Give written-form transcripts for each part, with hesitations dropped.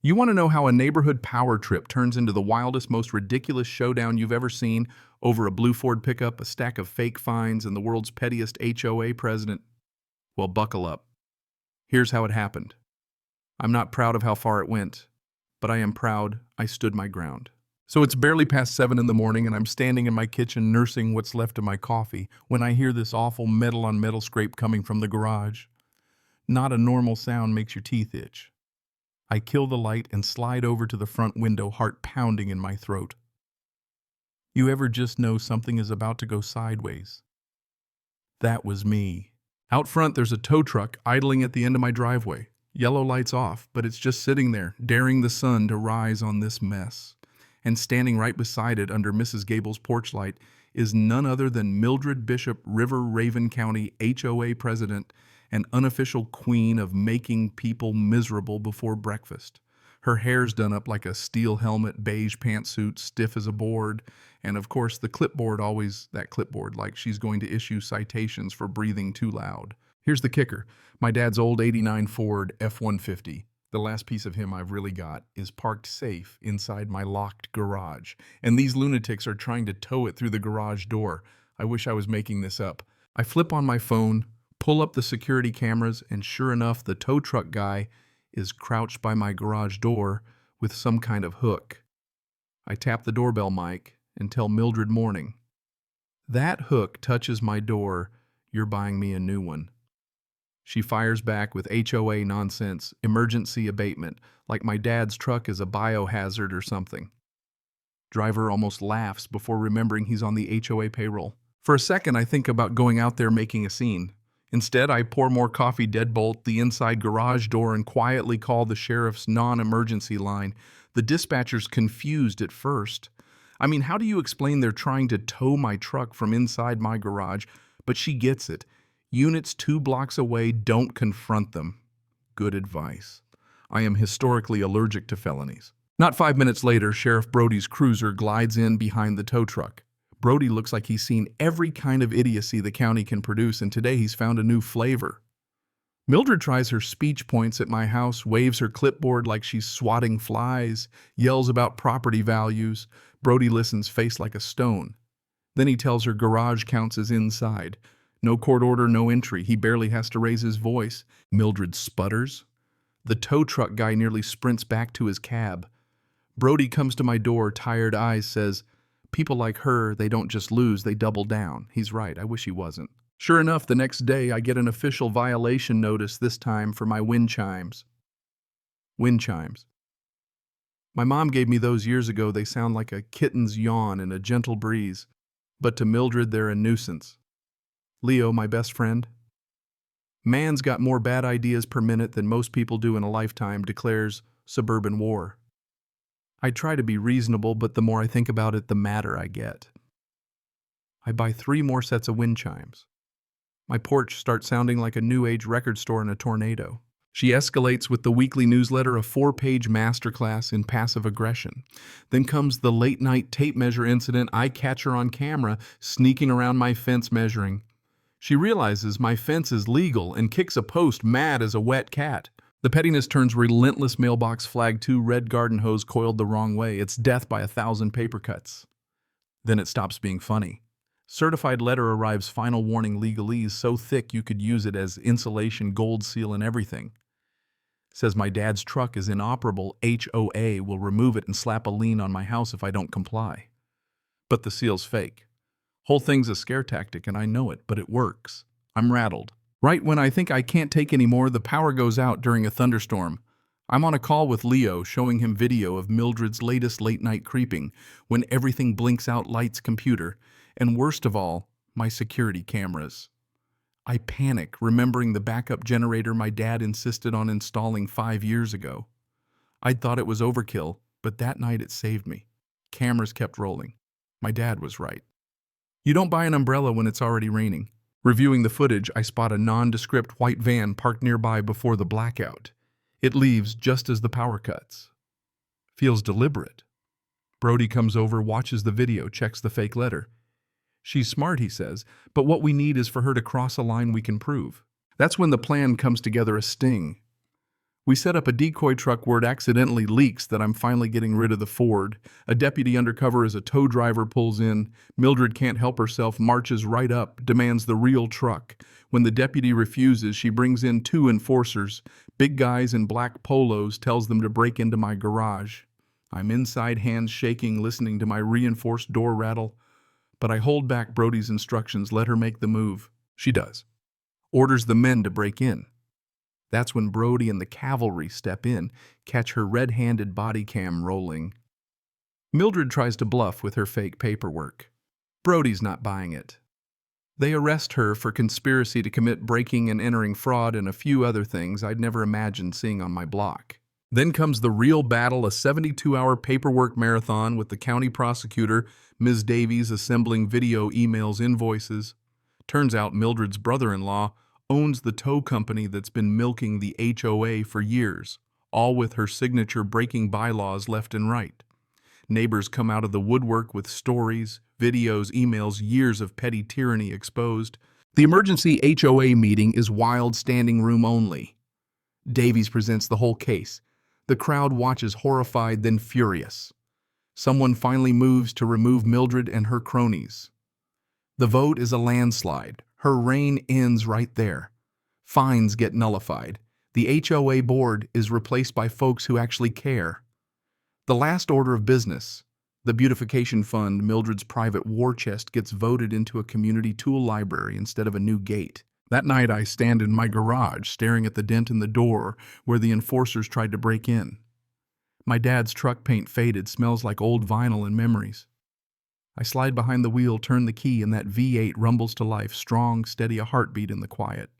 You want to know how a neighborhood power trip turns into the wildest, most ridiculous showdown you've ever seen over a blue Ford pickup, a stack of fake fines, and the world's pettiest HOA president? Well, buckle up. Here's how it happened. I'm not proud of how far it went, but I am proud I stood my ground. So it's barely past 7 in the morning, and I'm standing in my kitchen nursing what's left of my coffee when I hear this awful metal-on-metal scrape coming from the garage. Not a normal sound, makes your teeth itch. I kill the light and slide over to the front window, heart pounding in my throat. You ever just know something is about to go sideways? That was me. Out front, there's a tow truck idling at the end of my driveway. Yellow lights off, but it's just sitting there, daring the sun to rise on this mess. And standing right beside it under Mrs. Gable's porch light is none other than Mildred Bishop, River Raven County HOA president and unofficial queen of making people miserable before breakfast. Her hair's done up like a steel helmet, beige pantsuit, stiff as a board, and of course the clipboard, always that clipboard, like she's going to issue citations for breathing too loud. Here's the kicker. My dad's old '89 Ford F-150, the last piece of him I've really got, is parked safe inside my locked garage, and these lunatics are trying to tow it through the garage door. I wish I was making this up. I flip on my phone, pull up the security cameras, and sure enough, the tow truck guy is crouched by my garage door with some kind of hook. I tap the doorbell mic and tell Mildred morning. That hook touches my door, you're buying me a new one. She fires back with HOA nonsense, emergency abatement, like my dad's truck is a biohazard or something. Driver almost laughs before remembering he's on the HOA payroll. For a second, I think about going out there making a scene. Instead, I pour more coffee, deadbolt the inside garage door, and quietly call the sheriff's non-emergency line. The dispatcher's confused at first. I mean, how do you explain they're trying to tow my truck from inside my garage? But she gets it. Units 2 blocks away, don't confront them. Good advice. I am historically allergic to felonies. Not 5 minutes later, Sheriff Brody's cruiser glides in behind the tow truck. Brody looks like he's seen every kind of idiocy the county can produce, and today he's found a new flavor. Mildred tries her speech points at my house, waves her clipboard like she's swatting flies, yells about property values. Brody listens, face like a stone. Then he tells her garage counts as inside. No court order, no entry. He barely has to raise his voice. Mildred sputters. The tow truck guy nearly sprints back to his cab. Brody comes to my door, tired eyes, says, "People like her, they don't just lose, they double down." He's right, I wish he wasn't. Sure enough, the next day I get an official violation notice, this time for my wind chimes. Wind chimes. My mom gave me those years ago. They sound like a kitten's yawn in a gentle breeze. But to Mildred, they're a nuisance. Leo, my best friend, man's got more bad ideas per minute than most people do in a lifetime, declares Suburban War. I try to be reasonable, but the more I think about it, the madder I get. I buy 3 more sets of wind chimes. My porch starts sounding like a new age record store in a tornado. She escalates with the weekly newsletter, a 4-page masterclass in passive aggression. Then comes the late night tape measure incident. I catch her on camera, sneaking around my fence measuring. She realizes my fence is legal and kicks a post, mad as a wet cat. The pettiness turns relentless. Mailbox flag 2, red garden hose coiled the wrong way. It's death by 1,000 paper cuts. Then it stops being funny. Certified letter arrives, final warning legalese, so thick you could use it as insulation, gold seal, and everything. Says my dad's truck is inoperable. HOA will remove it and slap a lien on my house if I don't comply. But the seal's fake. Whole thing's a scare tactic, and I know it, but it works. I'm rattled. Right when I think I can't take any more, the power goes out during a thunderstorm. I'm on a call with Leo, showing him video of Mildred's latest late-night creeping, when everything blinks out, lights, computer, and worst of all, my security cameras. I panic, remembering the backup generator my dad insisted on installing 5 years ago. I'd thought it was overkill, but that night it saved me. Cameras kept rolling. My dad was right. You don't buy an umbrella when it's already raining. Reviewing the footage, I spot a nondescript white van parked nearby before the blackout. It leaves just as the power cuts. Feels deliberate. Brody comes over, watches the video, checks the fake letter. She's smart, he says, but what we need is for her to cross a line we can prove. That's when the plan comes together, a sting. We set up a decoy truck word accidentally leaks that I'm finally getting rid of the Ford. A deputy undercover as a tow driver pulls in. Mildred can't help herself, marches right up, demands the real truck. When the deputy refuses, she brings in two enforcers, big guys in black polos, tells them to break into my garage. I'm inside, hands shaking, listening to my reinforced door rattle. But I hold back Brody's instructions, let her make the move. She does. Orders the men to break in. That's when Brody and the cavalry step in, catch her red-handed body cam rolling. Mildred tries to bluff with her fake paperwork. Brody's not buying it. They arrest her for conspiracy to commit breaking and entering fraud and a few other things I'd never imagined seeing on my block. Then comes the real battle, a 72-hour paperwork marathon with the county prosecutor, Ms. Davies, assembling video, emails, invoices. Turns out Mildred's brother-in-law owns the tow company that's been milking the HOA for years, all with her signature breaking bylaws left and right. Neighbors come out of the woodwork with stories, videos, emails, years of petty tyranny exposed. The emergency HOA meeting is wild, standing room only. Davies presents the whole case. The crowd watches horrified, then furious. Someone finally moves to remove Mildred and her cronies. The vote is a landslide. Her reign ends right there. Fines get nullified. The HOA board is replaced by folks who actually care. The last order of business, the beautification fund, Mildred's private war chest, gets voted into a community tool library instead of a new gate. That night I stand in my garage staring at the dent in the door where the enforcers tried to break in. My dad's truck paint faded, smells like old vinyl and memories. I slide behind the wheel, turn the key, and that V8 rumbles to life, strong, steady, a heartbeat in the quiet.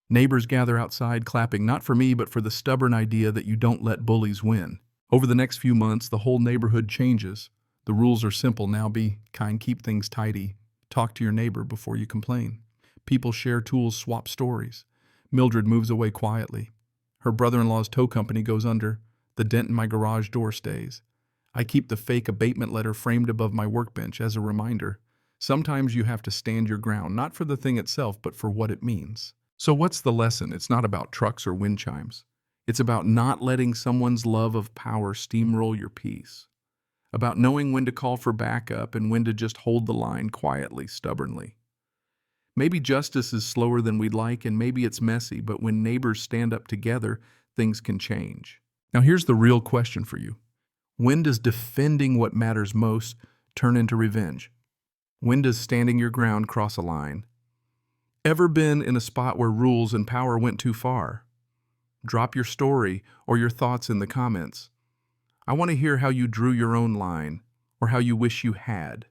Neighbors gather outside, clapping not for me but for the stubborn idea that you don't let bullies win. Over the next few months, the whole neighborhood changes. The rules are simple now: be kind, keep things tidy, talk to your neighbor before you complain. People share tools, swap stories. Mildred moves away quietly. Her brother-in-law's tow company goes under. The dent in my garage door stays. I keep the fake abatement letter framed above my workbench as a reminder. Sometimes you have to stand your ground, not for the thing itself, but for what it means. So what's the lesson? It's not about trucks or wind chimes. It's about not letting someone's love of power steamroll your peace. About knowing when to call for backup and when to just hold the line quietly, stubbornly. Maybe justice is slower than we'd like, and maybe it's messy, but when neighbors stand up together, things can change. Now here's the real question for you. When does defending what matters most turn into revenge? When does standing your ground cross a line? Ever been in a spot where rules and power went too far? Drop your story or your thoughts in the comments. I want to hear how you drew your own line, or how you wish you had.